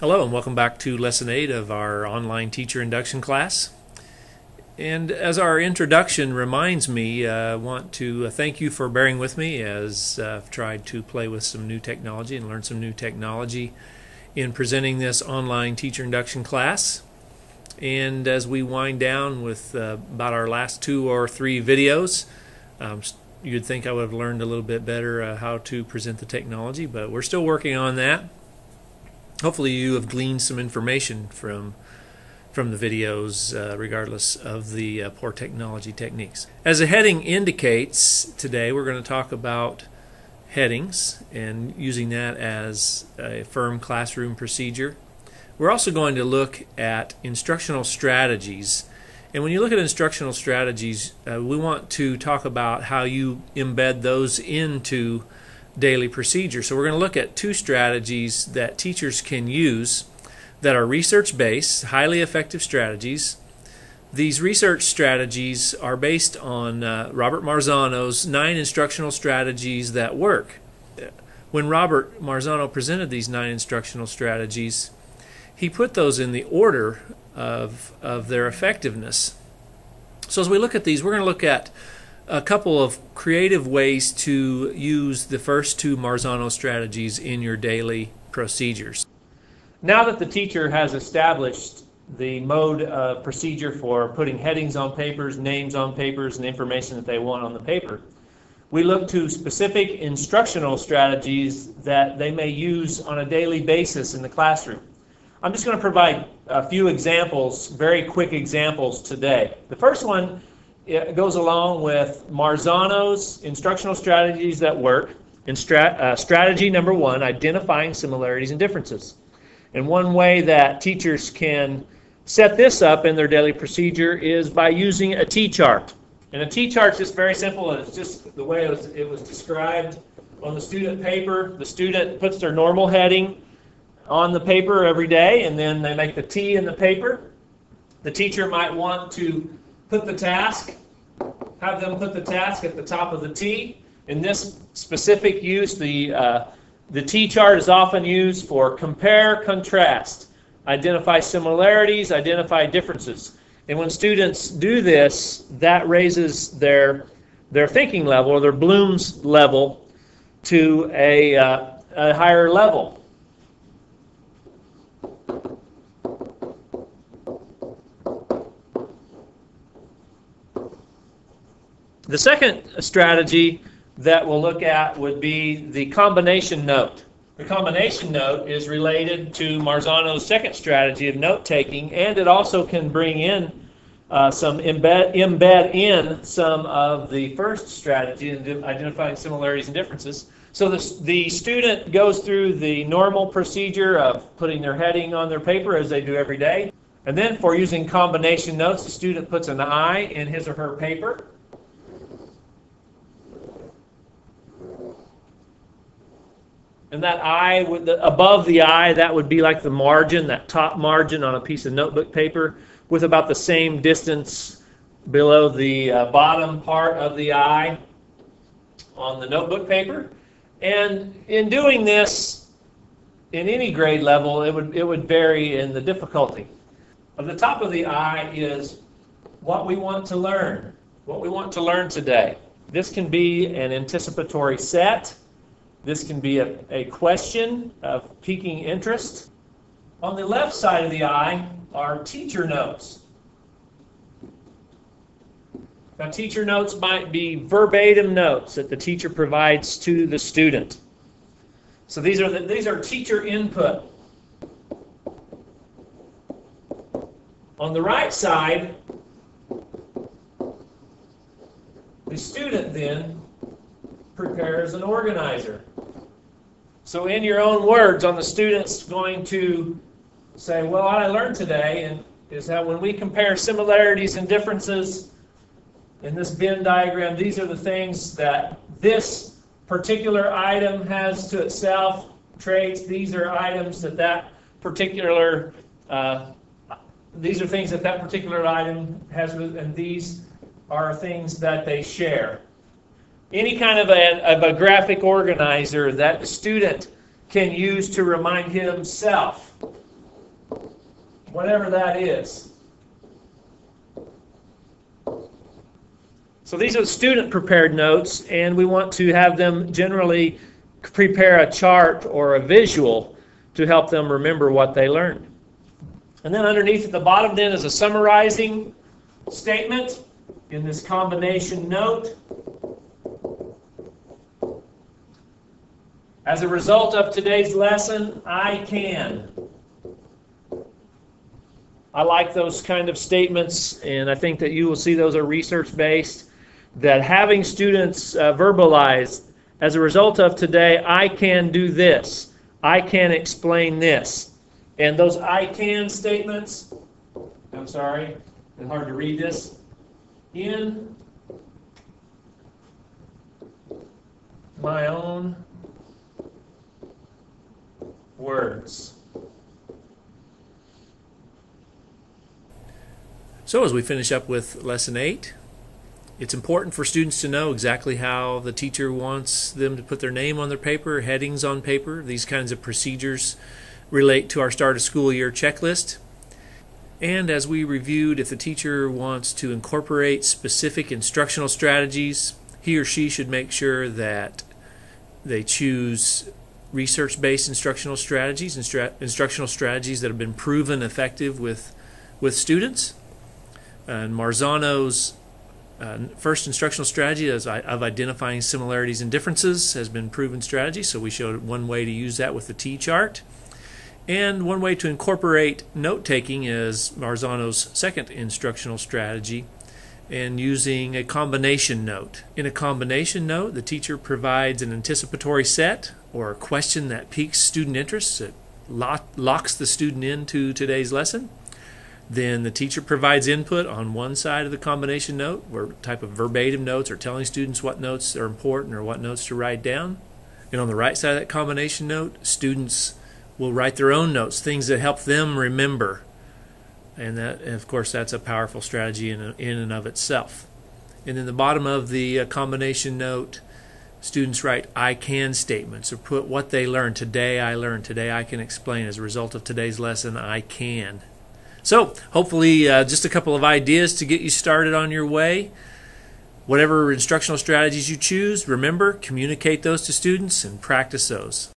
Hello and welcome back to Lesson 8 of our online teacher induction class. And as our introduction reminds me, I want to thank you for bearing with me as I've tried to play with some new technology and learn some new technology in presenting this online teacher induction class. And as we wind down with about our last 2 or 3 videos, you'd think I would have learned a little bit better how to present the technology, but we're still working on that. Hopefully you have gleaned some information from the videos regardless of the poor technology techniques. As the heading indicates, today we're going to talk about headings and using that as a firm classroom procedure. We're also going to look at instructional strategies. And when you look at instructional strategies, we want to talk about how you embed those into daily procedure. So we're going to look at 2 strategies that teachers can use that are research-based, highly effective strategies. These research strategies are based on Robert Marzano's 9 instructional strategies that work. When Robert Marzano presented these 9 instructional strategies, he put those in the order of their effectiveness. So as we look at these, we're going to look at a couple of creative ways to use the first 2 Marzano strategies in your daily procedures. Now that the teacher has established the mode of procedure for putting headings on papers, names on papers, and information that they want on the paper, we look to specific instructional strategies that they may use on a daily basis in the classroom. I'm just going to provide a few examples, very quick examples today. The first one goes along with Marzano's instructional strategies that work. In strategy number 1, identifying similarities and differences. And one way that teachers can set this up in their daily procedure is by using a T-chart. And a T-chart is just very simple. It's just the way it was described on the student paper. The student puts their normal heading on the paper every day, and then they make the T in the paper. The teacher might want to have them put the task at the top of the T. In this specific use, the T-chart is often used for compare, contrast, identify similarities, identify differences. And when students do this, that raises their thinking level, or their Bloom's level, to a higher level. The second strategy that we'll look at would be the combination note. The combination note is related to Marzano's second strategy of note-taking, and it also can bring in embed in some of the first strategy in identifying similarities and differences. So the student goes through the normal procedure of putting their heading on their paper as they do every day. And then for using combination notes, the student puts an I in his or her paper. And that I, above the I, that would be like the margin, that top margin on a piece of notebook paper, with about the same distance below the bottom part of the I on the notebook paper. And in doing this, in any grade level, it would vary in the difficulty. At the top of the I is what we want to learn, what we want to learn today. This can be an anticipatory set. This can be a question of piquing interest. On the left side of the I are teacher notes. Now, teacher notes might be verbatim notes that the teacher provides to the student. So these are teacher input. On the right side, the student then prepares an organizer. So in your own words, the student's going to say, well, what I learned today is that when we compare similarities and differences in this Venn diagram, these are the things that this particular item has to itself, traits. These are items that particular, these are things that particular item has, and these are things that they share. Any kind of a graphic organizer that the student can use to remind himself whatever that is. So these are student-prepared notes, and we want to have them generally prepare a chart or a visual to help them remember what they learned. And then underneath at the bottom then is a summarizing statement in this combination note. As a result of today's lesson, I can. I like those kind of statements, and I think that you will see those are research-based, that having students verbalize, as a result of today, I can do this. I can explain this. And those I can statements, I'm sorry, it's hard to read this, in my own words. So as we finish up with Lesson 8, it's important for students to know exactly how the teacher wants them to put their name on their paper, headings on paper. These kinds of procedures relate to our start of school year checklist. And as we reviewed, if the teacher wants to incorporate specific instructional strategies, he or she should make sure that they choose research-based instructional strategies, instructional strategies that have been proven effective with students. And Marzano's first instructional strategy of identifying similarities and differences has been proven strategy, so we showed one way to use that with the T-chart. And one way to incorporate note-taking is Marzano's second instructional strategy, and using a combination note. In a combination note, the teacher provides an anticipatory set or a question that piques student interest. It locks the student into today's lesson. Then the teacher provides input on one side of the combination note, or type of verbatim notes, or telling students what notes are important or what notes to write down. And on the right side of that combination note, students will write their own notes, things that help them remember. And of course, that's a powerful strategy in and of itself. And in the bottom of the combination note, students write I can statements, or put what they learned. Today I learned, today I can explain. As a result of today's lesson, I can. So hopefully just a couple of ideas to get you started on your way. Whatever instructional strategies you choose, remember, communicate those to students and practice those.